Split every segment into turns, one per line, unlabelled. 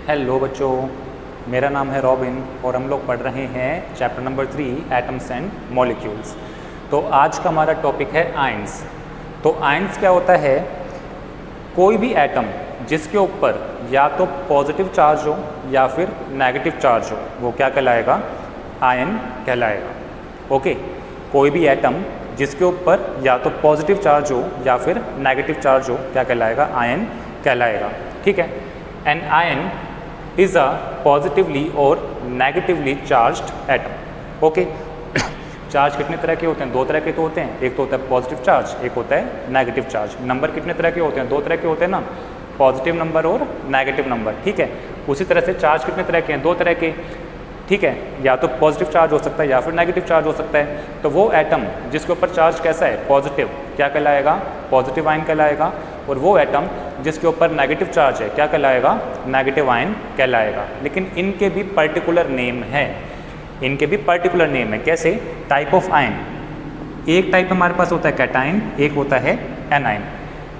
Hello बच्चों, मेरा नाम है रॉबिन और हम लोग पढ़ रहे हैं chapter number 3 atoms and molecules. तो आज का हमारा टॉपिक है आयंस। तो आयंस क्या होता है? कोई भी एटम जिसके ऊपर या तो पॉजिटिव चार्ज हो या फिर नेगेटिव चार्ज हो वो क्या कहलाएगा? आयन कहलाएगा। ओके, कोई भी एटम जिसके ऊपर या तो पॉजिटिव चार्ज हो या फिर नेगेटिव चार्ज हो क्या कहलाएगा? आयन कहलाएगा। ठीक है। An ion is a positively और negatively charged atom. Okay, charge कितने तरह के होते हैं? दो तरह के तो होते हैं, एक तो होता है पॉजिटिव चार्ज, एक होता है नेगेटिव चार्ज। नंबर कितने तरह के होते हैं? दो तरह के होते हैं ना, पॉजिटिव नंबर और नेगेटिव नंबर। ठीक है, उसी तरह से चार्ज कितने तरह के हैं? दो तरह के। ठीक है, या तो पॉजिटिव चार्ज हो सकता है या फिर नेगेटिव चार्ज हो सकता है। तो वो एटम जिसके ऊपर चार्ज कैसा है? पॉजिटिव, क्या कहलाएगा? पॉजिटिव आयन कहलाएगा। और वो एटम जिसके ऊपर नेगेटिव चार्ज है क्या कहलाएगा? नेगेटिव आयन कहलाएगा। लेकिन इनके भी पर्टिकुलर नेम है, इनके भी पर्टिकुलर नेम है। कैसे? Type of ion. एक टाइप हमारे पास होता है कैटायन, एक होता है एनायन।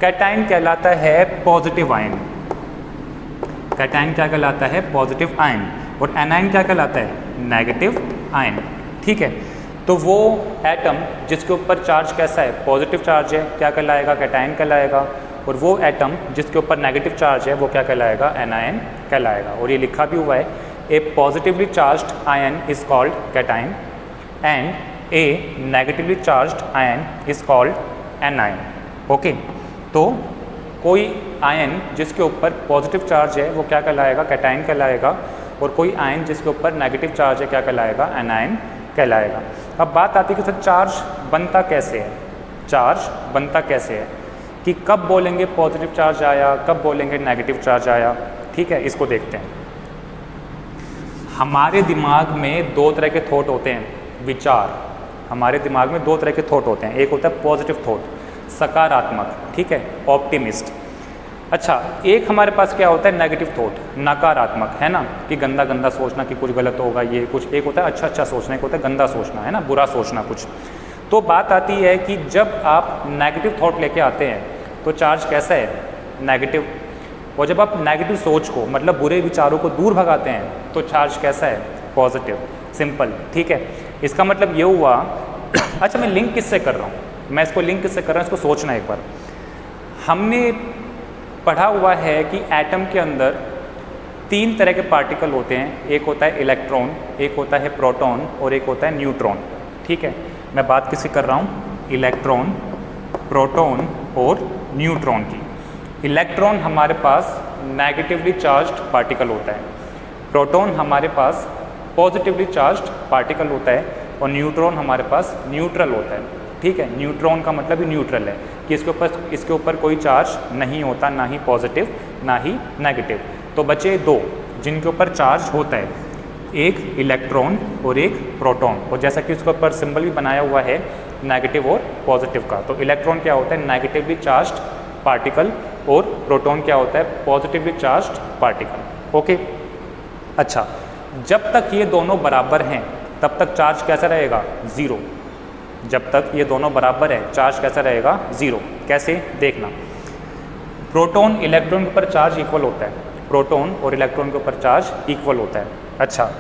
कैटायन कहलाता है पॉजिटिव आयन, कैटायन क्या कहलाता है? Positive ion. और एनायन क्या कहलाता है? Negative ion. ठीक है, तो वो एटम जिसके ऊपर चार्ज कैसा है? पॉजिटिव चार्ज है, क्या कहलाएगा? कैटायन कहलाएगा। और वो एटम जिसके ऊपर नेगेटिव चार्ज है वो क्या कहलाएगा? एनायन कहलाएगा। और ये लिखा भी हुआ है, a positively charged ion is called cation and a negatively charged ion is called anion. Okay, तो कोई आयन जिसके ऊपर पॉजिटिव चार्ज है वो क्या कहलाएगा? कैटायन कहलाएगा। और कोई आयन जिसके ऊपर नेगेटिव चार्ज है क्या कहलाएगा? एनायन कहलाएगा। अब बात आती है कि सर चार्ज बनता कैसे है? चार्ज बनता कैसे है कि कब बोलेंगे पॉजिटिव चार्ज आया, कब बोलेंगे नेगेटिव चार्ज आया? ठीक है, इसको देखते हैं। हमारे दिमाग में दो तरह के थॉट होते हैं, विचार। हमारे दिमाग में दो तरह के थॉट होते हैं, एक होता है पॉजिटिव थॉट, सकारात्मक, ठीक है, ऑप्टिमिस्ट। अच्छा, एक हमारे पास क्या होता है? नेगेटिव थॉट, नकारात्मक, है ना, कि गंदा गंदा सोचना कि कुछ गलत होगा, ये कुछ। एक होता है अच्छा अच्छा सोचना, एक होता है गंदा सोचना, है ना, बुरा सोचना कुछ। तो बात आती है कि जब आप नेगेटिव थॉट लेके आते हैं तो चार्ज कैसा है? नेगेटिव। और जब आप नेगेटिव सोच को, मतलब बुरे विचारों को दूर भगाते हैं तो चार्ज कैसा है? पॉजिटिव। सिंपल। ठीक है, इसका मतलब ये हुआ अच्छा, मैं लिंक किससे कर रहा हूँ? मैं इसको लिंक किससे कर रहा हूँ, इसको सोचना एक बार। हमने पढ़ा हुआ है कि एटम के अंदर तीन तरह के पार्टिकल होते हैं, एक होता है इलेक्ट्रॉन, एक होता है प्रोटॉन और एक होता है न्यूट्रॉन। ठीक है, मैं बात किसकी कर रहा हूँ? इलेक्ट्रॉन, प्रोटॉन और न्यूट्रॉन की। इलेक्ट्रॉन हमारे पास नेगेटिवली चार्ज्ड पार्टिकल होता है, प्रोटॉन हमारे पास पॉजिटिवली चार्ज्ड पार्टिकल होता है और न्यूट्रॉन हमारे पास न्यूट्रल होता है। ठीक है, न्यूट्रॉन का मतलब ही न्यूट्रल है कि इसके ऊपर कोई चार्ज नहीं होता, ना ही पॉजिटिव ना ही नेगेटिव। तो बचे दो जिनके ऊपर चार्ज होता है, एक इलेक्ट्रॉन और एक प्रोटॉन। और जैसा कि उसके ऊपर सिंबल भी बनाया हुआ है नेगेटिव और पॉजिटिव का, तो इलेक्ट्रॉन क्या होता है? नेगेटिवली चार्ज्ड पार्टिकल और प्रोटॉन क्या होता है? Positively charged particle. ओके, अच्छा, जब तक ये दोनों बराबर हैं तब तक चार्ज कैसा रहेगा? ज़ीरो। जब तक ये दोनों बराबर है चार्ज कैसा रहेगा? ज़ीरो। कैसे? देखना, प्रोटॉन इलेक्ट्रॉन के ऊपर चार्ज इक्वल होता है, प्रोटॉन और इलेक्ट्रॉन के ऊपर चार्ज इक्वल होता है। अच्छा,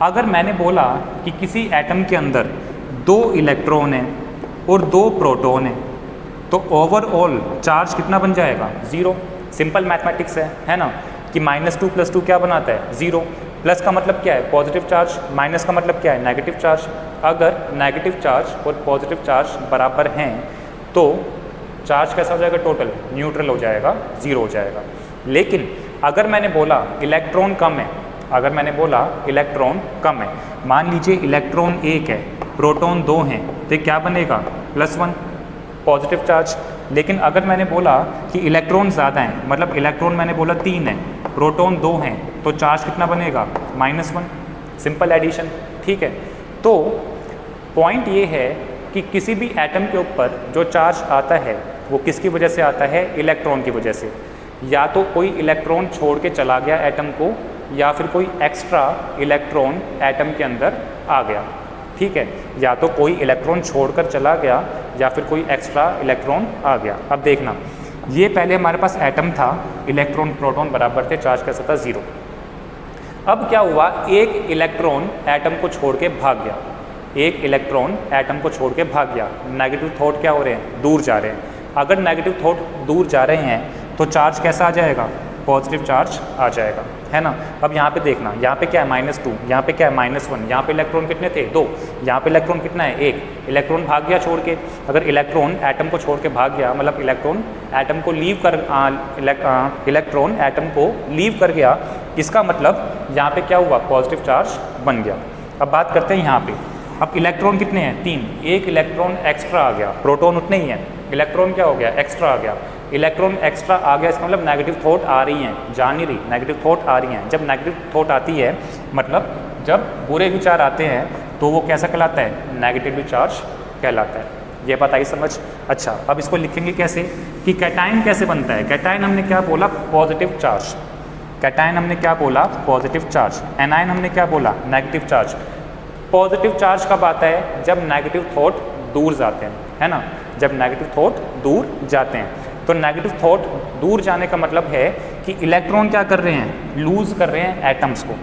अगर मैंने बोला कि किसी एटम के अंदर दो इलेक्ट्रॉन हैं और दो प्रोटॉन हैं तो ओवरऑल चार्ज कितना बन जाएगा? ज़ीरो। सिंपल मैथमेटिक्स है ना, कि -2 + 2 क्या बनाता है? ज़ीरो। प्लस का मतलब क्या है? Positive charge. माइनस का मतलब क्या है? Negative charge. अगर नेगेटिव चार्ज और पॉजिटिव चार्ज बराबर हैं तो चार्ज कैसा हो जाएगा? टोटल न्यूट्रल हो जाएगा, ज़ीरो हो जाएगा। लेकिन अगर मैंने बोला इलेक्ट्रॉन कम है, अगर मैंने बोला इलेक्ट्रॉन कम है, मान लीजिए इलेक्ट्रॉन 1 है, प्रोटॉन 2 हैं, तो क्या बनेगा? +1 पॉजिटिव चार्ज। लेकिन अगर मैंने बोला कि इलेक्ट्रॉन ज़्यादा हैं, मतलब इलेक्ट्रॉन मैंने बोला 3 है, प्रोटॉन 2 हैं, तो चार्ज कितना बनेगा? -1। Simple addition. ठीक है, तो पॉइंट ये है कि किसी भी एटम के ऊपर जो चार्ज आता है वो किसकी वजह से आता है? इलेक्ट्रॉन की वजह से। या तो कोई इलेक्ट्रॉन छोड़ के चला गया एटम को, या फिर कोई एक्स्ट्रा इलेक्ट्रॉन एटम के अंदर आ गया। ठीक है, या तो कोई इलेक्ट्रॉन छोड़कर चला गया या फिर कोई एक्स्ट्रा इलेक्ट्रॉन आ गया। अब देखना, ये पहले हमारे पास एटम था, इलेक्ट्रॉन प्रोटॉन बराबर थे, चार्ज कैसा था? ज़ीरो। अब क्या हुआ, एक इलेक्ट्रॉन एटम को छोड़ के भाग गया, एक इलेक्ट्रॉन एटम को छोड़ के भाग गया। नेगेटिव थॉट क्या हो रहे हैं, दूर जा रहे हैं। अगर नेगेटिव थॉट दूर जा रहे हैं तो चार्ज कैसा आ जाएगा, पॉजिटिव चार्ज आ जाएगा, है ना। अब यहाँ पे देखना, यहाँ पे क्या है -2, यहाँ पे क्या है -1, यहाँ पे इलेक्ट्रॉन कितने थे 2, यहाँ पे इलेक्ट्रॉन कितना है 1, इलेक्ट्रॉन भाग गया छोड़ के। अगर इलेक्ट्रॉन एटम को छोड़ के भाग गया, मतलब इलेक्ट्रॉन एटम को लीव कर इलेक्ट्रॉन एटम को लीव कर गया, इसका मतलब यहाँ पे क्या हुआ, पॉजिटिव चार्ज बन गया। अब बात करते हैं यहाँ पे, अब इलेक्ट्रॉन कितने हैं 3, एक इलेक्ट्रॉन एक्स्ट्रा आ गया, प्रोटॉन उतने ही हैं, इलेक्ट्रॉन क्या हो गया, एक्स्ट्रा आ गया। इलेक्ट्रॉन एक्स्ट्रा आ गया, इसका मतलब नेगेटिव थॉट आ रही हैं, जा नहीं रही, नेगेटिव थॉट आ रही हैं। जब नेगेटिव थॉट आती है, मतलब जब बुरे विचार आते हैं तो वो कैसा कहलाता है, नेगेटिवली चार्ज कहलाता है। ये बात आई समझ। अच्छा, अब इसको लिखेंगे कैसे कि कैटायन कैसे बनता है। कैटायन हमने क्या बोला, पॉजिटिव चार्ज। कैटायन हमने क्या बोला, पॉजिटिव चार्ज। एनायन हमने क्या बोला, नेगेटिव चार्ज। पॉजिटिव चार्ज कब आता है, जब नेगेटिव थॉट दूर जाते हैं, है ना, जब नेगेटिव थॉट दूर जाते हैं। तो नेगेटिव थॉट दूर जाने का मतलब है कि इलेक्ट्रॉन क्या कर रहे हैं, लूज कर रहे हैं एटम्स को,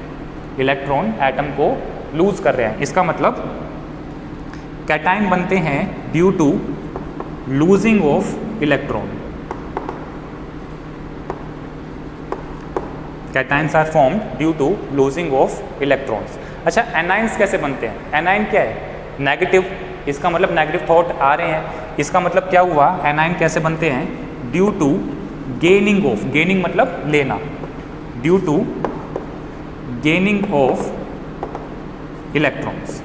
इलेक्ट्रॉन एटम को लूज कर रहे हैं। इसका मतलब कैटायन बनते हैं due to losing of electron. Cations are formed due to losing of electrons. अच्छा, एनायंस कैसे बनते हैं। एनायन क्या है, नेगेटिव, इसका मतलब नेगेटिव थॉट आ रहे हैं, इसका मतलब क्या हुआ, एनायन कैसे बनते हैं, due to gaining of, gaining मतलब लेना, due to gaining of electrons.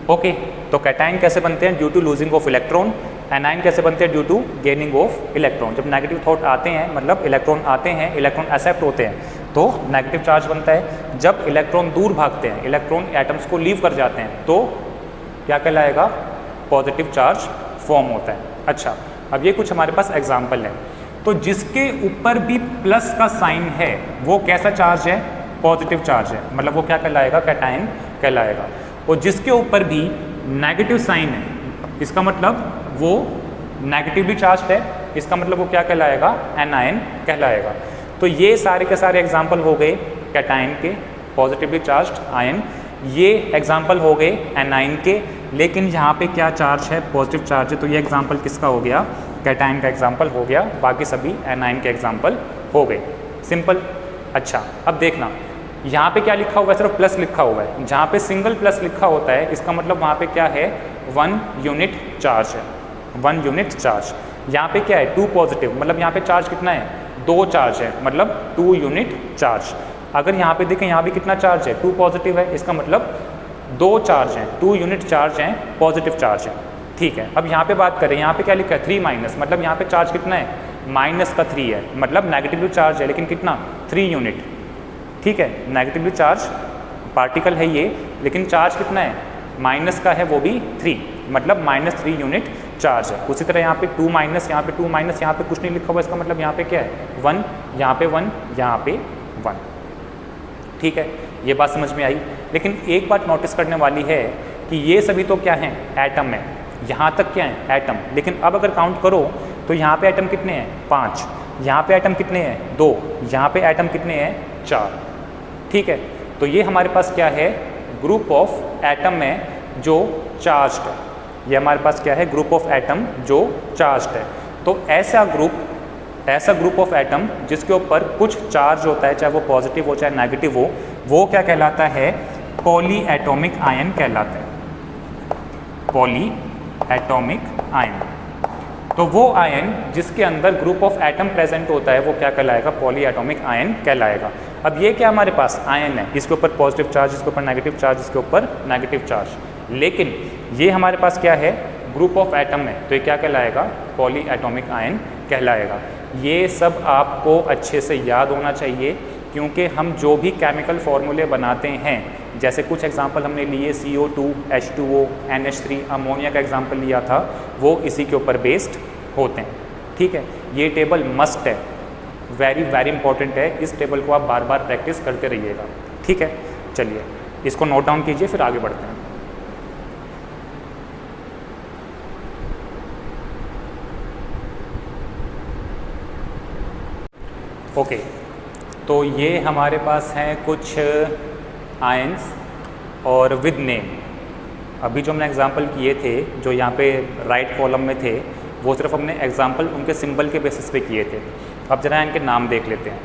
Okay, तो कैटायन कैसे बनते हैं, due to losing of electron. Anion कैसे बनते हैं, due to gaining of electron. जब नेगेटिव थॉट आते हैं, मतलब इलेक्ट्रॉन आते हैं, इलेक्ट्रॉन एक्सेप्ट होते हैं, तो नेगेटिव चार्ज बनता है। जब इलेक्ट्रॉन दूर भागते हैं, इलेक्ट्रॉन एटम्स को लीव कर जाते हैं, तो क्या कहलाएगा, पॉजिटिव चार्ज फॉर्म होता है। अच्छा, अब ये कुछ हमारे पास एग्जाम्पल है। तो जिसके ऊपर भी प्लस का साइन है वो कैसा चार्ज है, पॉजिटिव चार्ज है, मतलब वो क्या कहलाएगा, कैटायन कहलाएगा। और जिसके ऊपर भी नेगेटिव साइन है, इसका मतलब वो नेगेटिवली चार्ज है, इसका मतलब वो क्या कहलाएगा, एनायन कहलाएगा। तो ये सारे के सारे एग्जाम्पल हो गए कैटायन के, पॉजिटिवली चार्ज्ड आयन। ये एग्जाम्पल हो गए एनायन के, लेकिन यहाँ पे क्या चार्ज है, पॉजिटिव चार्ज है। तो ये एग्जाम्पल किसका हो गया, कैटायन का एग्जाम्पल हो गया, बाकी सभी एनायन के एग्जाम्पल हो गए। सिंपल। अच्छा, अब देखना, यहाँ पे क्या लिखा हुआ है, सिर्फ प्लस लिखा हुआ है। जहाँ पे सिंगल प्लस लिखा होता है, इसका मतलब वहाँ पे क्या है, 1 यूनिट चार्ज है, 1 यूनिट चार्ज। यहाँ पे क्या है, 2 पॉजिटिव, मतलब यहाँ पे चार्ज कितना है, 2 चार्ज है, मतलब 2 यूनिट चार्ज। अगर यहाँ पे देखें, यहाँ भी कितना चार्ज है, 2 पॉजिटिव है, इसका मतलब 2 चार्ज हैं, 2 यूनिट चार्ज हैं, पॉजिटिव चार्ज है। ठीक है, अब यहाँ पे बात करें, यहाँ पे क्या लिखा है, 3 माइनस, मतलब यहाँ पे चार्ज कितना है, माइनस का 3 है, मतलब नेगेटिवली चार्ज है, लेकिन कितना, 3 यूनिट। ठीक है, नेगेटिवली चार्ज पार्टिकल है ये, लेकिन चार्ज कितना है, माइनस का है, वो भी 3, मतलब -3 यूनिट चार्ज है। उसी तरह यहाँ पे 2 माइनस, यहाँ पे 2 माइनस, यहाँ पे कुछ नहीं लिखा हुआ, इसका मतलब यहाँ पे क्या है, 1, यहाँ पे 1, यहाँ पे 1। ठीक है, ये बात समझ में आई। लेकिन एक बात नोटिस करने वाली है कि ये सभी तो क्या हैं, एटम है, यहाँ तक क्या है, एटम। लेकिन अब अगर काउंट करो तो यहाँ पे एटम कितने हैं, 5, यहाँ पे एटम कितने हैं, 2, यहाँ पे एटम कितने हैं, 4। ठीक है, तो ये हमारे पास क्या है, ग्रुप ऑफ एटम है जो चार्ज्ड है। ये हमारे पास क्या है, ग्रुप ऑफ एटम जो चार्ज्ड है। तो ऐसा ग्रुप ऑफ एटम जिसके ऊपर कुछ चार्ज होता है, चाहे वो पॉजिटिव हो चाहे नेगेटिव हो, वो क्या कहलाता है, पॉली एटॉमिक आयन कहलाता है, पॉली एटॉमिक आयन। तो वो आयन जिसके अंदर ग्रुप ऑफ एटम प्रेजेंट होता है, वो क्या कहलाएगा, पॉली एटॉमिक आयन कहलाएगा। अब ये क्या हमारे पास आयन है, इसके ऊपर पॉजिटिव चार्ज, इसके ऊपर नेगेटिव चार्ज, इसके ऊपर नेगेटिव चार्ज, लेकिन ये हमारे पास क्या है, ग्रुप ऑफ एटम है, तो ये क्या कहलाएगा, पॉली एटॉमिक आयन कहलाएगा। ये सब आपको अच्छे से याद होना चाहिए, क्योंकि हम जो भी केमिकल फॉर्मूले बनाते हैं, जैसे कुछ एग्जांपल हमने लिए CO2, H2O, NH3, अमोनिया का एग्जांपल लिया था, वो इसी के ऊपर बेस्ड होते हैं। ठीक है, ये टेबल मस्ट है, वेरी वेरी इंपॉर्टेंट है, इस टेबल को आप बार बार प्रैक्टिस करते रहिएगा। ठीक है, चलिए इसको नोट डाउन कीजिए, फिर आगे बढ़ते हैं। ओके, तो ये हमारे पास हैं कुछ आयंस और विद नेम। अभी जो हमने एग्जांपल किए थे, जो यहाँ पे राइट कॉलम में थे, वो सिर्फ हमने एग्जांपल उनके सिंबल के बेसिस पे किए थे। अब जरा इनके नाम देख लेते हैं।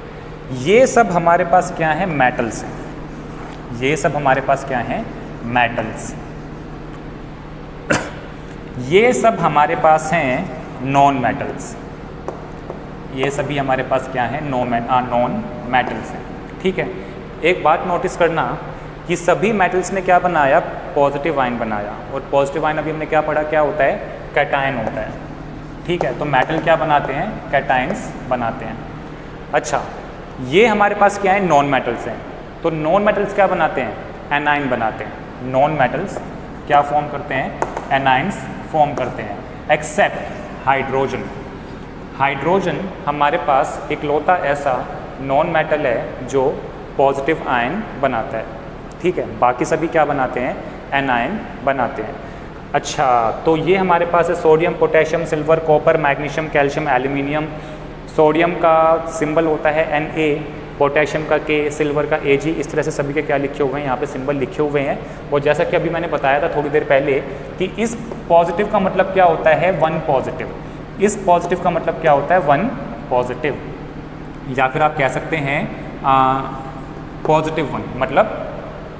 ये सब हमारे पास क्या है? मेटल्स हैं। ये सब हमारे पास क्या हैं? मेटल्स। ये सब हमारे पास हैं नॉन मेटल्स। ये सभी हमारे पास क्या है? नॉन मेटल्स हैं। ठीक है, एक बात नोटिस करना कि सभी मेटल्स ने क्या बनाया? पॉजिटिव आयन बनाया। और पॉजिटिव आयन अभी हमने क्या पढ़ा, क्या होता है? कैटायन होता है। ठीक है, तो मेटल क्या बनाते हैं? कैटायंस बनाते हैं। अच्छा, ये हमारे पास क्या है? नॉन मेटल्स हैं। तो नॉन मेटल्स क्या बनाते हैं? एनाइन बनाते हैं। नॉन मेटल्स क्या फॉर्म करते हैं? एनाइंस फॉर्म करते हैं, एक्सेप्ट हाइड्रोजन। हाइड्रोजन हमारे पास इकलौता ऐसा नॉन मेटल है जो पॉजिटिव आयन बनाता है। ठीक है, बाकी सभी क्या बनाते हैं? एनायन बनाते हैं। अच्छा, तो ये हमारे पास है sodium, potassium, silver, copper, magnesium, calcium, aluminium. Sodium का सिंबल होता है Na, पोटेशियम का K, सिल्वर का Ag। इस तरह से सभी के क्या लिखे हुए हैं? यहाँ पे सिंबल लिखे हुए हैं। और जैसा कि अभी मैंने बताया था थोड़ी देर पहले कि इस पॉजिटिव का मतलब क्या होता है? One positive. इस पॉजिटिव का मतलब क्या होता है? One positive. या फिर आप कह सकते हैं पॉजिटिव वन, मतलब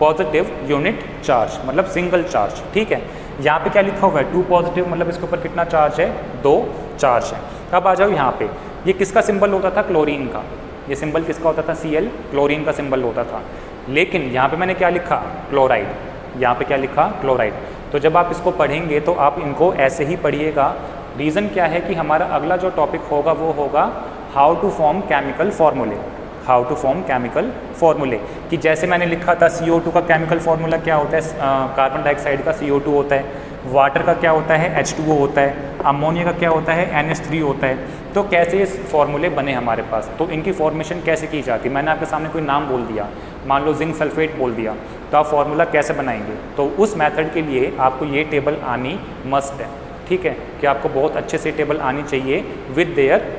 पॉजिटिव यूनिट चार्ज, मतलब सिंगल चार्ज। ठीक है, यहाँ पे क्या लिखा हुआ है? 2 पॉजिटिव, मतलब इसके ऊपर कितना चार्ज है? 2 चार्ज है। अब आ जाओ यहाँ पे, ये किसका सिंबल होता था? क्लोरीन का। ये सिंबल किसका होता था? Cl, क्लोरीन का सिंबल होता था। लेकिन यहाँ पे मैंने क्या लिखा? क्लोराइड। यहाँ पे क्या लिखा? क्लोराइड। तो जब आप इसको पढ़ेंगे तो आप इनको ऐसे ही पढ़िएगा। रीज़न क्या है कि हमारा अगला जो टॉपिक होगा वो होगा हाउ टू फॉर्म केमिकल फॉर्मूले। हाउ टू फॉर्म केमिकल फॉर्मूले, कि जैसे मैंने लिखा था CO2 का केमिकल फार्मूला क्या होता है? कार्बन डाइऑक्साइड का CO2 होता है। वाटर का क्या होता है? H2O होता है। अमोनिया का क्या होता है? NH3 होता है। तो कैसे ये फॉर्मूले बने हमारे पास, तो इनकी फॉर्मेशन कैसे की जाती है? मैंने आपके सामने कोई नाम बोल दिया, मान लो जिंक सल्फेट बोल दिया, तो आप फार्मूला कैसे बनाएंगे? तो उस मेथड के लिए आपको ये टेबल आनी मस्ट है। ठीक है, कि आपको बहुत अच्छे से टेबल आनी चाहिए विद देयर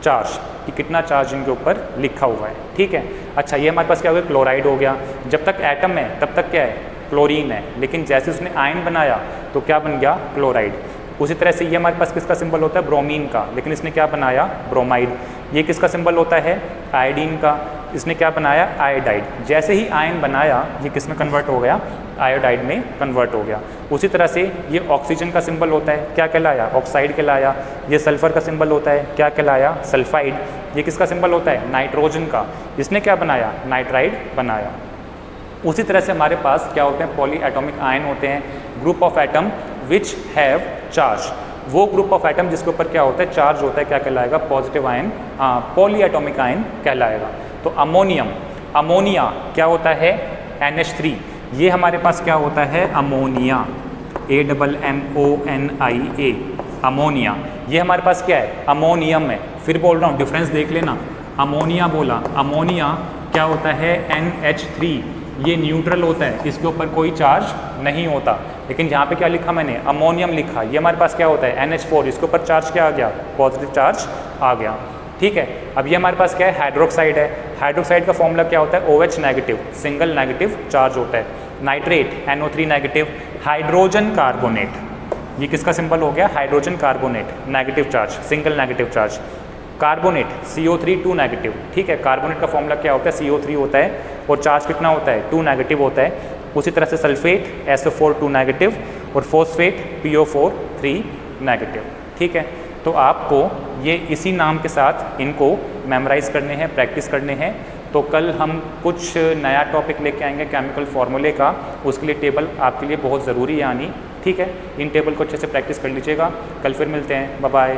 चार्ज, कि कितना चार्ज इनके ऊपर लिखा हुआ है। ठीक है, अच्छा, ये हमारे पास क्या हो गया? क्लोराइड हो गया। जब तक एटम है तब तक क्या है? क्लोरीन है। लेकिन जैसे उसने आयन बनाया तो क्या बन गया? क्लोराइड। उसी तरह से ये हमारे पास किसका सिंबल होता है? ब्रोमीन का। लेकिन इसने क्या बनाया? ब्रोमाइड। ये किसका सिंबल होता है? आयोडीन का। इसने क्या बनाया? आयोडाइड। जैसे ही आयन बनाया ये किस में कन्वर्ट हो गया? आयोडाइड में कन्वर्ट हो गया। उसी तरह से ये ऑक्सीजन का सिंबल होता है, क्या कहलाया? ऑक्साइड कहलाया। ये सल्फर का सिंबल होता है, क्या कहलाया? सल्फाइड। ये किसका सिंबल होता है? नाइट्रोजन का। इसने क्या बनाया? नाइट्राइड बनाया। उसी तरह से हमारे पास क्या होते हैं? पॉली एटॉमिक आयन होते हैं, group of atom which have charge. वो ग्रुप ऑफ एटम जिसके ऊपर क्या होता है? चार्ज होता है, क्या कहलाएगा? Positive ion, poly atomic ion कहलाएगा। तो अमोनियम, अमोनिया क्या होता है? NH3। ये हमारे पास क्या होता है? Ammonia, AMMONIA, ammonia. ये हमारे पास क्या है? अमोनियम है। फिर बोल रहा हूँ, डिफरेंस देख लेना। अमोनिया बोला, अमोनिया क्या होता है? NH3। ये न्यूट्रल होता है, इसके ऊपर कोई चार्ज नहीं होता। लेकिन यहाँ पे क्या लिखा मैंने? अमोनियम लिखा। ये हमारे पास क्या होता है? NH4। इसके ऊपर चार्ज क्या आ गया? पॉजिटिव चार्ज आ गया। ठीक है, अब ये हमारे पास क्या है? हाइड्रोक्साइड है। हाइड्रोक्साइड का फॉर्मूला क्या होता है? OH negative, single negative charge होता है। Nitrate, NO3 negative. Hydrogen carbonate, ये किसका सिंबल हो गया? Hydrogen carbonate, negative charge, single negative charge. Carbonate, CO3 2 negative. ठीक है, कार्बोनेट का फॉर्मूला क्या होता है? CO3 होता है और चार्ज कितना होता है? 2 नेगेटिव होता है। उसी तरह से सल्फेट, SO4 2 नेगेटिव और फॉस्फेट, PO4 3 नेगेटिव। ठीक है, तो आपको ये इसी नाम के साथ इनको मेमोराइज़ करने हैं, प्रैक्टिस करने हैं। तो कल हम कुछ नया टॉपिक लेके आएंगे केमिकल फार्मूले का, उसके लिए टेबल आपके लिए बहुत ज़रूरी है आनी। ठीक है, इन टेबल को अच्छे से प्रैक्टिस कर लीजिएगा। कल फिर मिलते हैं, बाय बाय।